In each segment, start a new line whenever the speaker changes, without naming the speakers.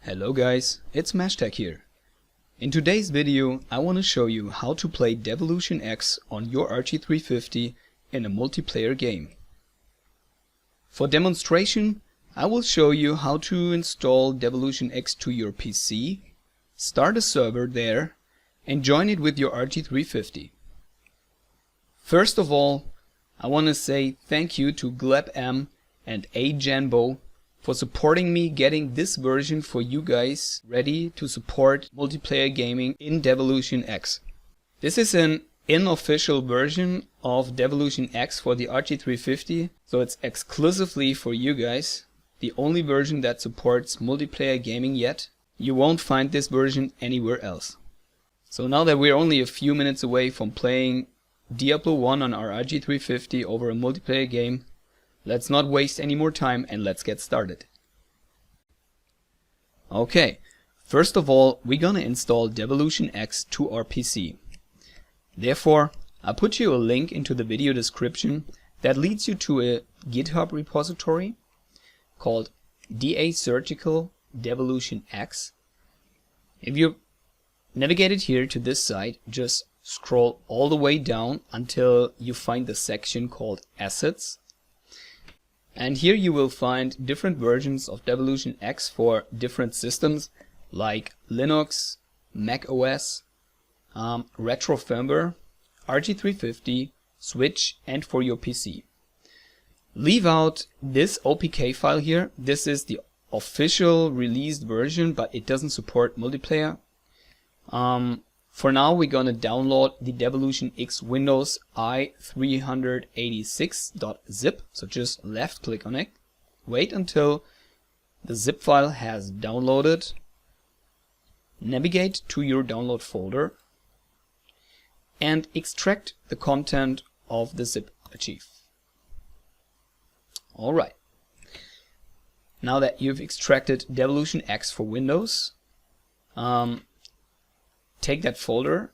Hello guys, it's MashTec here. In today's video I want to show you how to play DevilutionX on your RG350 in a multiplayer game. For demonstration I will show you how to install DevilutionX to your PC, start a server there and join it with your RG350. First of all, I want to say thank you to glebm and AJenbo for supporting me getting this version for you guys ready to support multiplayer gaming in DevilutionX. This is an unofficial version of DevilutionX for the RG350, so it's exclusively for you guys, the only version that supports multiplayer gaming yet. You won't find this version anywhere else. So now that we're only a few minutes away from playing Diablo 1 on our RG350 over a multiplayer game, let's not waste any more time and let's get started. Okay, first of all we're gonna install DevilutionX to our PC. Therefore, I'll put you a link into the video description that leads you to a GitHub repository called DA Surgical DevilutionX. If you navigated here to this site, just scroll all the way down until you find the section called Assets. And here you will find different versions of DevilutionX for different systems like Linux, Mac OS, retro firmware, RG350, Switch, and for your PC. Leave out this OPK file here. This is the official released version, but it doesn't support multiplayer. For now we're gonna download the DevilutionX Windows i386.zip, so just left click on it, wait until the zip file has downloaded, navigate to your download folder and extract the content of the zip archive. Alright, now that you've extracted DevilutionX for Windows, take that folder,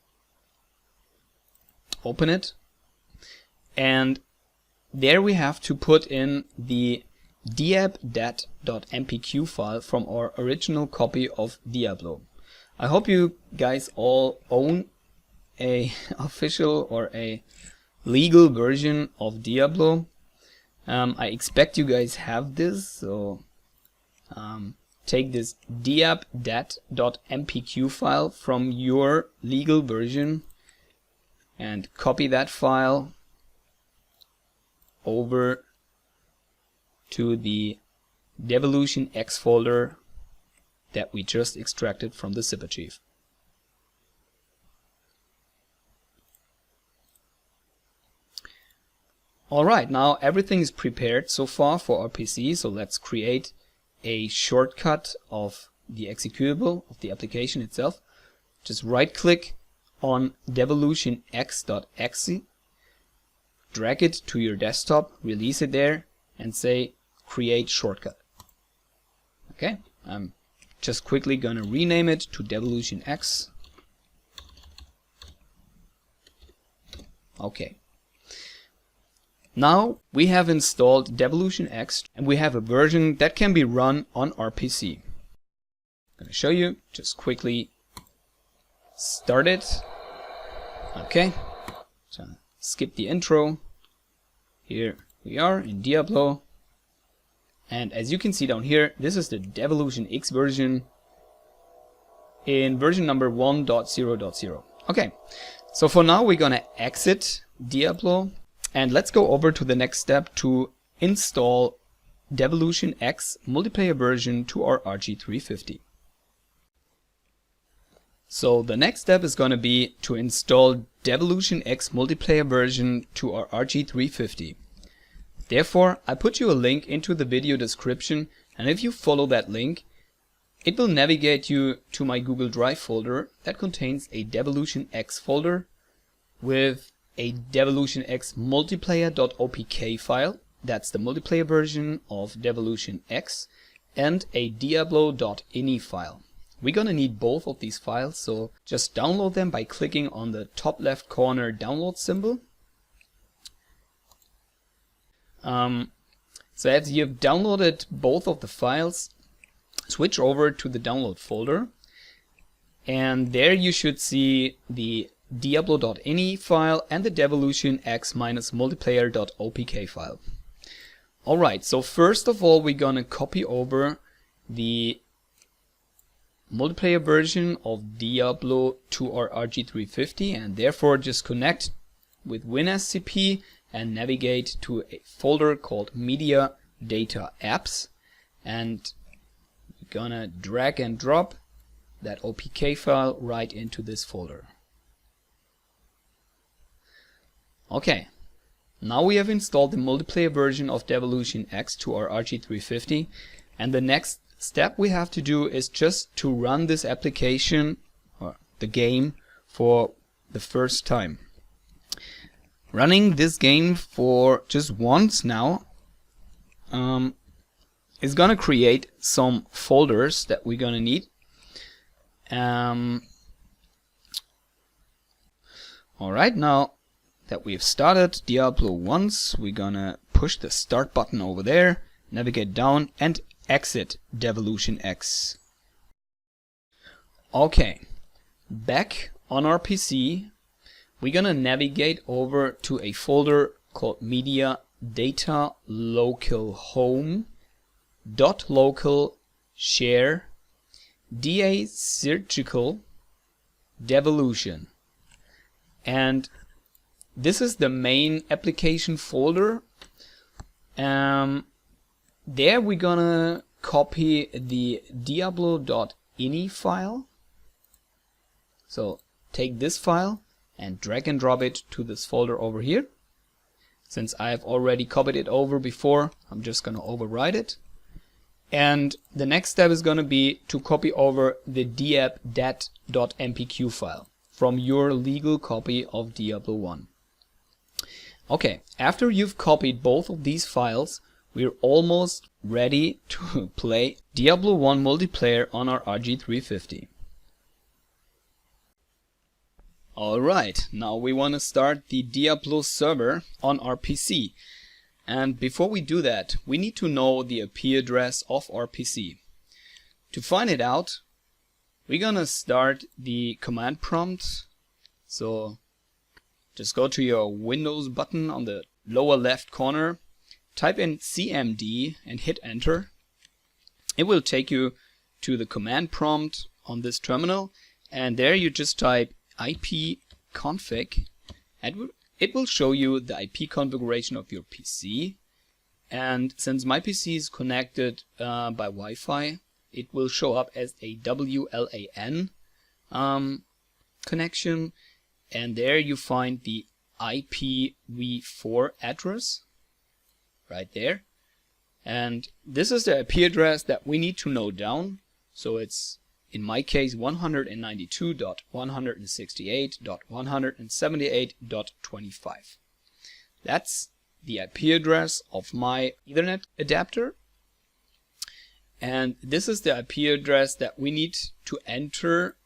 open it, and there we have to put in the diabdat.mpq file from our original copy of Diablo. I hope you guys all own a official or a legal version of Diablo. I expect you guys have this, so take this diabdat.mpq file from your legal version and copy that file over to the DevilutionX folder that we just extracted from the zip archive. Alright, now everything is prepared so far for our PC, so let's create a shortcut of the executable of the application itself. Just right click on DevilutionX.exe, drag it to your desktop, release it there and say create shortcut. Okay, I'm just quickly gonna rename it to DevilutionX. Okay. Now we have installed DevilutionX and we have a version that can be run on our PC. I'm going to show you, just quickly start it. Okay, so skip the intro. Here we are in Diablo. And as you can see down here, this is the DevilutionX version in version number 1.0.0. Okay, so for now we're going to exit Diablo. And let's go over to the next step to install DevilutionX multiplayer version to our RG350. So the next step is going to be to install DevilutionX multiplayer version to our RG350. Therefore, I put you a link into the video description, and if you follow that link, it will navigate you to my Google Drive folder that contains a DevilutionX folder with a DevilutionX multiplayer.opk file, that's the multiplayer version of DevilutionX, and a diablo.ini file. We're gonna need both of these files, so just download them by clicking on the top left corner download symbol. So as you've downloaded both of the files, switch over to the download folder, and there you should see the Diablo.ini file and the DevilutionX-multiplayer.opk file. Alright, so first of all we're gonna copy over the multiplayer version of Diablo to our RG350, and therefore just connect with WinSCP and navigate to a folder called Media Data Apps, and we're gonna drag and drop that OPK file right into this folder. Okay, now we have installed the multiplayer version of DevilutionX to our RG350, and the next step we have to do is just to run this application or the game for the first time. Running this game for just once now is gonna create some folders that we're gonna need. Alright, now that we've started Diablo once, we're gonna push the start button over there, navigate down and exit DevilutionX. Okay, back on our PC, we're gonna navigate over to a folder called Media Data Local Home .local share DA Surgical Devolution, and this is the main application folder. There we're gonna copy the Diablo.ini file. So take this file and drag and drop it to this folder over here. Since I've already copied it over before, I'm just gonna overwrite it. And the next step is gonna be to copy over the diabdat.mpq file from your legal copy of Diablo 1. Okay, after you've copied both of these files, we're almost ready to play Diablo 1 multiplayer on our RG350. Alright, now we want to start the Diablo server on our PC. And before we do that, we need to know the IP address of our PC. To find it out, we're gonna start the command prompt. So just go to your Windows button on the lower left corner, type in CMD and hit enter. It will take you to the command prompt on this terminal, and there you just type ipconfig, and it will show you the IP configuration of your PC. And since my PC is connected by Wi-Fi, it will show up as a WLAN connection, and there you find the IPv4 address right there, and this is the IP address that we need to note down. So it's, in my case, 192.168.178.25. That's the IP address of my Ethernet adapter, and this is the IP address that we need to enter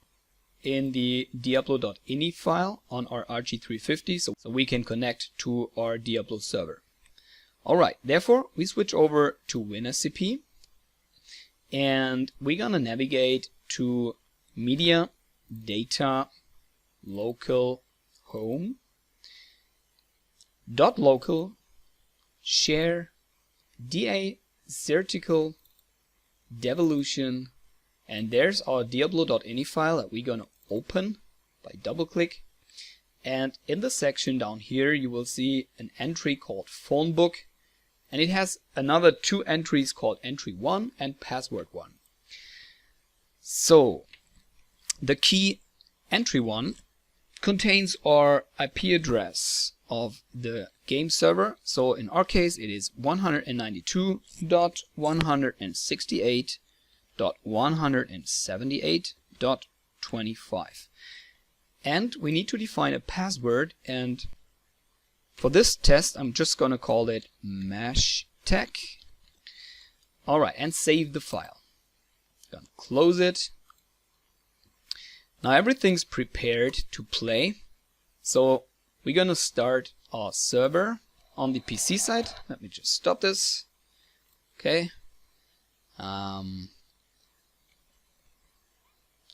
in the Diablo.ini file on our RG350 so we can connect to our Diablo server. Alright, therefore we switch over to WinSCP, and we're gonna navigate to Media Data Local Home .local share DA Certical Devolution, and there's our Diablo.ini file that we're gonna open by double click, and in the section down here you will see an entry called phone book, and it has another two entries called entry 1 and password 1. So the key entry 1 contains our IP address of the game server. So in our case it is 192.168.178.25, and we need to define a password, and for this test I'm just gonna call it MashTec. Alright, and save the file. Gonna close it. Now everything's prepared to play, so we're gonna start our server on the PC side. Let me just stop this. Okay.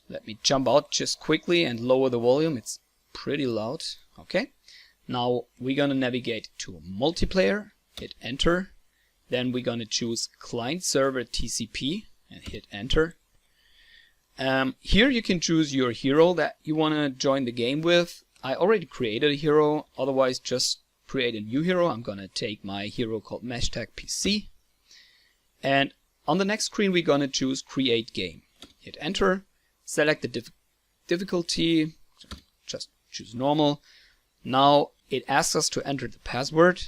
Let me jump out just quickly and lower the volume. It's pretty loud. Okay. Now we're gonna navigate to multiplayer, hit enter. Then we're gonna choose client server TCP and hit enter. Here you can choose your hero that you wanna join the game with. I already created a hero, otherwise just create a new hero. I'm gonna take my hero called MashTec PC. And on the next screen we're gonna choose create game. Hit enter, select the difficulty, just choose normal. Now it asks us to enter the password,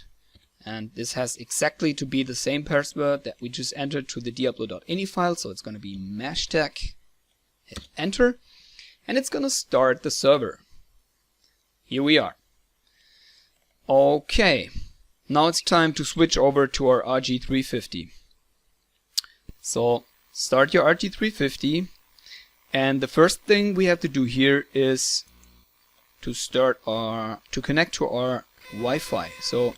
and this has exactly to be the same password that we just entered to the Diablo.ini file, so it's gonna be MashTec. Hit enter, and it's gonna start the server. Here we are. Okay, now it's time to switch over to our RG350. So start your RG350, and the first thing we have to do here is to connect to our Wi-Fi. So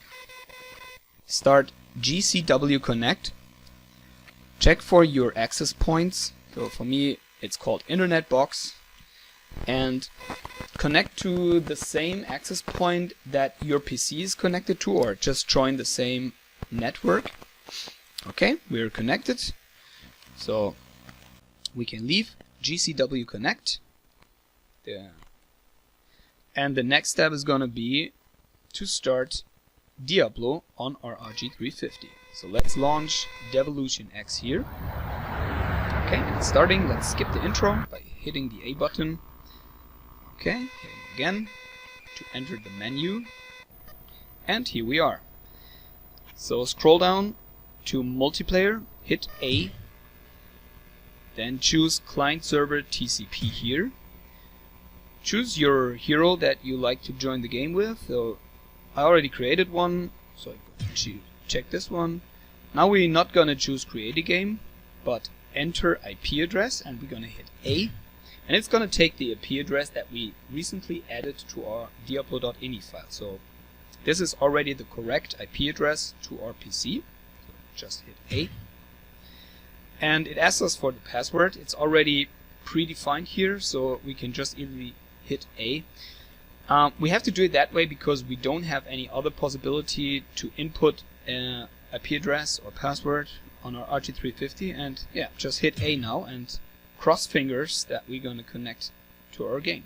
start GCW connect. Check for your access points. So for me it's called internet box, and connect to the same access point that your PC is connected to, or just join the same network. Okay, we're connected, so we can leave GCW connect there. And the next step is gonna be to start Diablo on our RG350. So let's launch DevilutionX here. Okay, it's starting. Let's skip the intro by hitting the A button. Okay, hitting again to enter the menu. And here we are. So scroll down to multiplayer, hit A, then choose client server TCP here. Choose your hero that you like to join the game with. So I already created one, so I check this one. Now we're not gonna choose create a game, but enter IP address, and we're gonna hit A, and it's gonna take the IP address that we recently added to our Diablo.ini file. So this is already the correct IP address to our PC. So just hit A, and it asks us for the password. It's already predefined here, so we can just easily hit A. We have to do it that way because we don't have any other possibility to input an IP address or password on our RG350, and yeah, just hit A now and cross fingers that we're gonna connect to our game.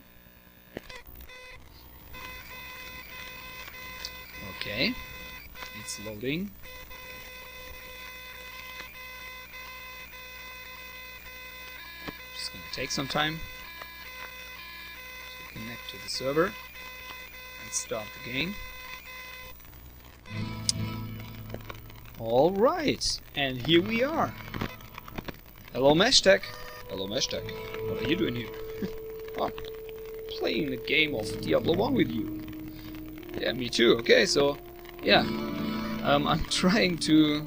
Okay, it's loading. Just gonna take some time to connect to the server and start the game. Alright, and here we are. Hello MashTec. Hello MashTec. What are you doing here? Oh, playing the game of Diablo 1 with you. Yeah, me too. Okay, so yeah, I'm trying to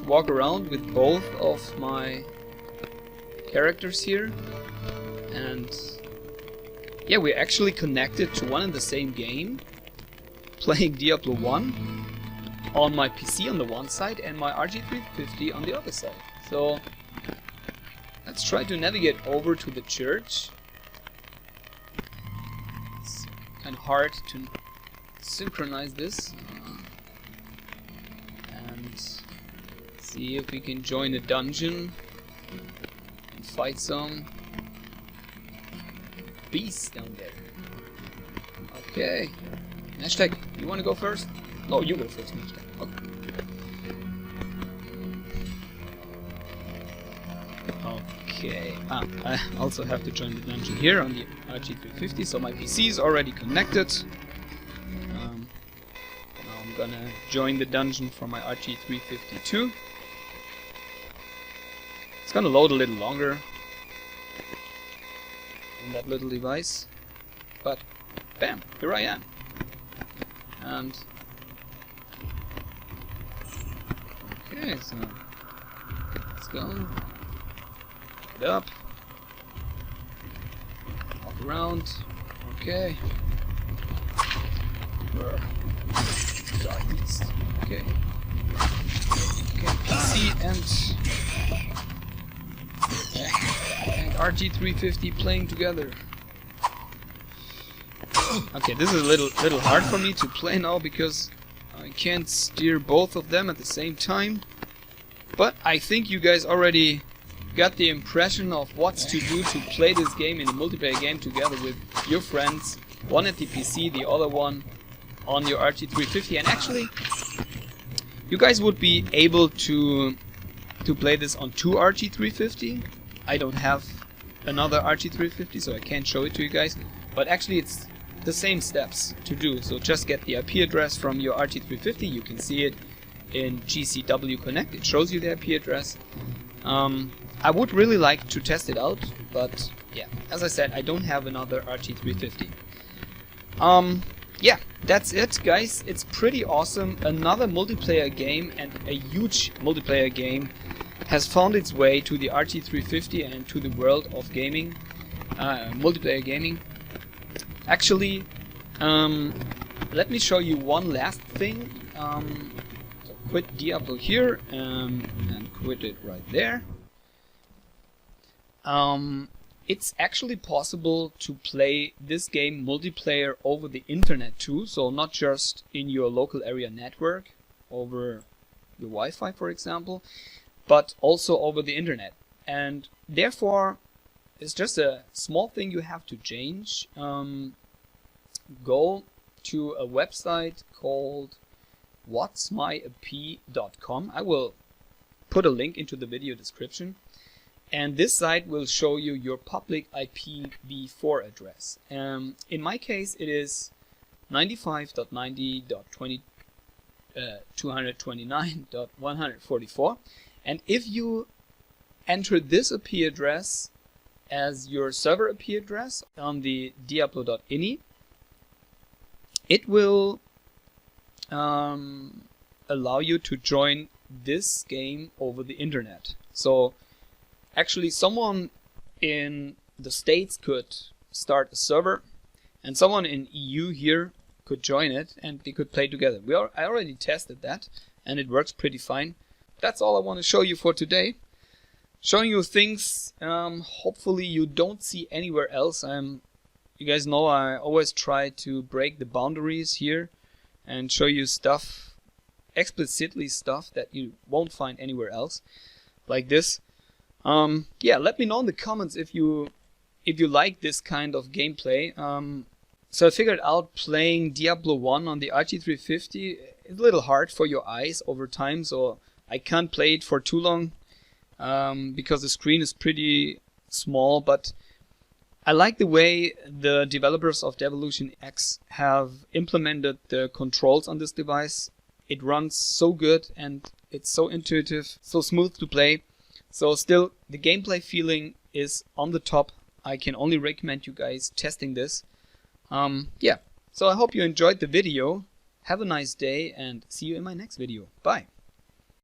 walk around with both of my characters here, and yeah, we're actually connected to one and the same game, playing Diablo 1 on my PC on the one side and my RG350 on the other side. So let's try to navigate over to the church. It's kind of hard to synchronize this, and see if we can join a dungeon and fight some beasts down there. Okay, MashTec, you want to go first? No, you go first, MashTec. Okay. I also have to join the dungeon here on the RG350, so my PC is already connected. Now I'm gonna join the dungeon for my RG350 too. It's gonna load a little longer on that little device, but bam, here I am. And okay, so let's go. Get up. Walk around. Okay. Darkness. Okay. Okay, PC and RG350 playing together. Okay, this is a little hard for me to play now because I can't steer both of them at the same time. But I think you guys already got the impression of what's to do to play this game in a multiplayer game together with your friends. One at the PC, the other one on your RG350. And actually, you guys would be able to play this on two RG350. I don't have another RG350, so I can't show it to you guys. But actually, it's the same steps to do. So just get the IP address from your RG350. You can see it in GCW Connect. It shows you the IP address. I would really like to test it out, but yeah, as I said, I don't have another RG350. Yeah, that's it, guys. It's pretty awesome. Another multiplayer game, and a huge multiplayer game, has found its way to the RG350 and to the world of gaming, multiplayer gaming. Actually, let me show you one last thing. So quit Diablo here and quit it right there. It's actually possible to play this game multiplayer over the internet too, so not just in your local area network over the Wi-Fi, for example, but also over the internet. And therefore, it's just a small thing you have to change. Go to a website called whatsmyip.com. I will put a link into the video description. And this site will show you your public IPv4 address. In my case, it is 95.90.229.144. And if you enter this IP address as your server IP address on the diablo.ini, it will allow you to join this game over the internet. So actually, someone in the States could start a server, and someone in EU here could join it, and they could play together. I already tested that, and it works pretty fine. That's all I want to show you for today. Showing you things hopefully you don't see anywhere else. You guys know I always try to break the boundaries here and show you stuff, explicitly stuff that you won't find anywhere else, like this. Yeah, let me know in the comments if you like this kind of gameplay. So I figured out playing Diablo 1 on the RG350 is a little hard for your eyes over time, so I can't play it for too long because the screen is pretty small. But I like the way the developers of DevilutionX have implemented the controls on this device. It runs so good and it's so intuitive, so smooth to play. So still, the gameplay feeling is on the top. I can only recommend you guys testing this. Yeah, so I hope you enjoyed the video. Have a nice day and see you in my next video. Bye.